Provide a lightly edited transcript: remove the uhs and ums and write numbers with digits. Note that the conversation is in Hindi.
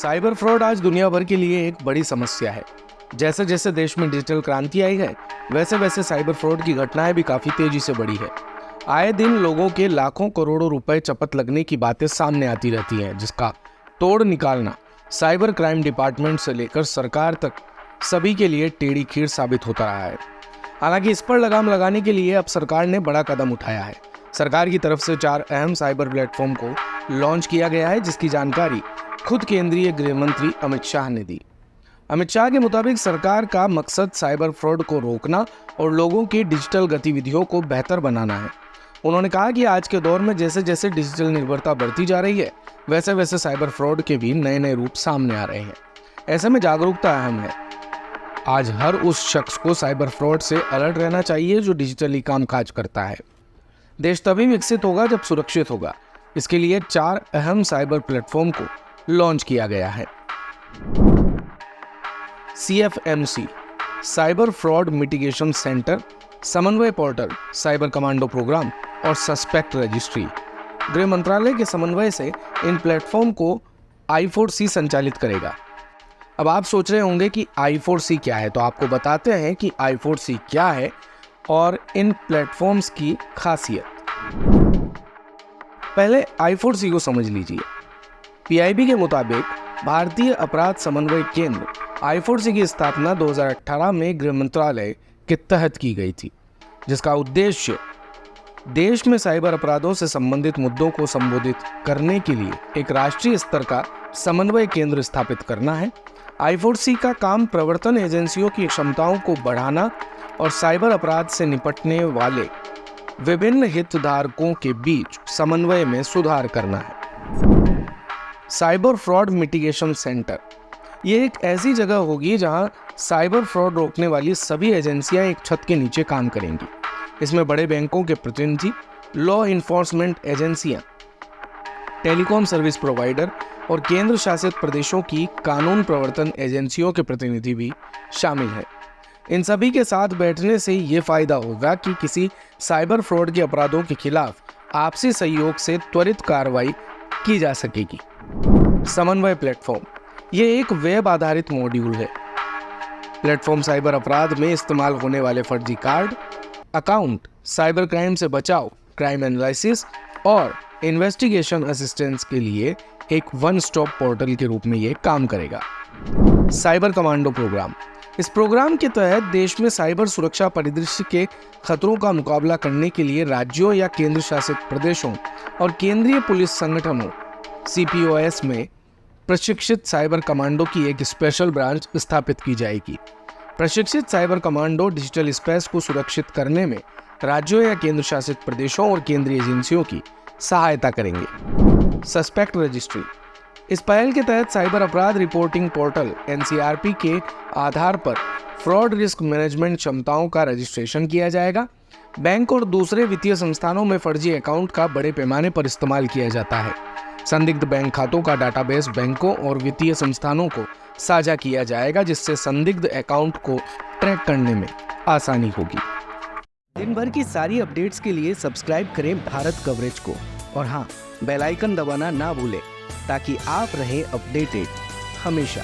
साइबर फ्रॉड आज दुनिया भर के लिए एक बड़ी समस्या है। जैसे जैसे देश में डिजिटल क्रांति आई है, वैसे वैसे साइबर फ्रॉड की घटनाएं भी काफी तेजी से बढ़ी है। आए दिन लोगों के लाखों करोड़ों रुपए चपत लगने की बातें सामने आती रहती हैं, जिसका तोड़ निकालना साइबर क्राइम डिपार्टमेंट से लेकर सरकार तक सभी के लिए टेढ़ी खीर साबित होता रहा है। हालांकि इस पर लगाम लगाने के लिए अब सरकार ने बड़ा कदम उठाया है। सरकार की तरफ से 4 अहम साइबर प्लेटफॉर्म को लॉन्च किया गया है, जिसकी जानकारी खुद केंद्रीय गृह मंत्री अमित शाह ने दी। अमित शाह के मुताबिक सरकार का मकसद साइबर फ्रॉड को रोकना और लोगों की डिजिटल गतिविधियों को बेहतर बनाना है। उन्होंने कहा कि आज के दौर में जैसे जैसे डिजिटल निर्भरता बढ़ती जा रही है, वैसे वैसे साइबर फ्रॉड के भी नए नए रूप सामने आ रहे हैं। ऐसे में जागरूकता अहम है। आज हर उस शख्स को साइबर फ्रॉड से अलर्ट रहना चाहिए जो डिजिटली कामकाज करता है। देश तभी विकसित होगा जब सुरक्षित होगा। इसके लिए 4 अहम साइबर प्लेटफॉर्म को लॉन्च किया गया है। CFMC cyber fraud mitigation centre, समन्वय पोर्टल, साइबर कमांडो प्रोग्राम और सस्पेक्ट रजिस्ट्री। गृह मंत्रालय के समन्वय से इन प्लेटफॉर्म को I4C संचालित करेगा। अब आप सोच रहे होंगे कि I4C क्या है, तो आपको बताते हैं कि I4C क्या है और इन प्लेटफॉर्म्स की खासियत। पहले I4C को समझ लीजिए। PIB के मुताबिक भारतीय अपराध समन्वय केंद्र I4C की स्थापना 2018 में गृह मंत्रालय के तहत की गई थी, जिसका उद्देश्य देश में साइबर अपराधों से संबंधित मुद्दों को संबोधित करने के लिए एक राष्ट्रीय स्तर का समन्वय केंद्र स्थापित करना है। I4C का काम प्रवर्तन एजेंसियों की क्षमताओं को बढ़ाना और साइबर अपराध से निपटने वाले विभिन्न हितधारकों के बीच समन्वय में सुधार करना है। साइबर फ्रॉड मिटिगेशन सेंटर ये एक ऐसी जगह होगी जहां साइबर फ्रॉड रोकने वाली सभी एजेंसियां एक छत के नीचे काम करेंगी। इसमें बड़े बैंकों के प्रतिनिधि, लॉ इन्फोर्समेंट एजेंसियां, टेलीकॉम सर्विस प्रोवाइडर और केंद्र शासित प्रदेशों की कानून प्रवर्तन एजेंसियों के प्रतिनिधि भी शामिल हैं। इन सभी के साथ बैठने से ये फायदा होगा कि किसी साइबर फ्रॉड के अपराधों के खिलाफ आपसी सहयोग से त्वरित कार्रवाई की जा सकेगी। समन्वय प्लेटफॉर्म ये एक वेब आधारित मॉड्यूल है। प्लेटफॉर्म साइबर अपराध में इस्तेमाल होने वाले फर्जी कार्ड, अकाउंट, साइबर क्राइम से बचाव, क्राइम एनालिसिस और इन्वेस्टिगेशन असिस्टेंस के लिए एक वन स्टॉप पोर्टल के रूप में ये काम करेगा। साइबर कमांडो प्रोग्राम इस प्रोग्राम के तहत देश में साइबर सुरक्षा परिदृश्य के खतरों का मुकाबला करने के लिए राज्यों या केंद्र शासित प्रदेशों और केंद्रीय पुलिस संगठनों CPOS में प्रशिक्षित साइबर कमांडो की एक स्पेशल ब्रांच स्थापित की जाएगी। प्रशिक्षित साइबर कमांडो डिजिटल स्पेस को सुरक्षित करने में राज्यों या केंद्र शासित प्रदेशों और केंद्रीय एजेंसियों की सहायता करेंगे। सस्पेक्ट रजिस्ट्री इस पहल के तहत साइबर अपराध रिपोर्टिंग पोर्टल NCRP के आधार पर फ्रॉड रिस्क मैनेजमेंट क्षमताओं का रजिस्ट्रेशन किया जाएगा। बैंक और दूसरे वित्तीय संस्थानों में फर्जी अकाउंट का बड़े पैमाने पर इस्तेमाल किया जाता है। संदिग्ध बैंक खातों का डाटाबेस बैंकों और वित्तीय संस्थानों को साझा किया जाएगा, जिससे संदिग्ध अकाउंट को ट्रैक करने में आसानी होगी। दिन भर की सारी अपडेट्स के लिए सब्सक्राइब करें भारत कवरेज को और हाँ, बेल आइकन दबाना ना भूलें ताकि आप रहे अपडेटेड हमेशा।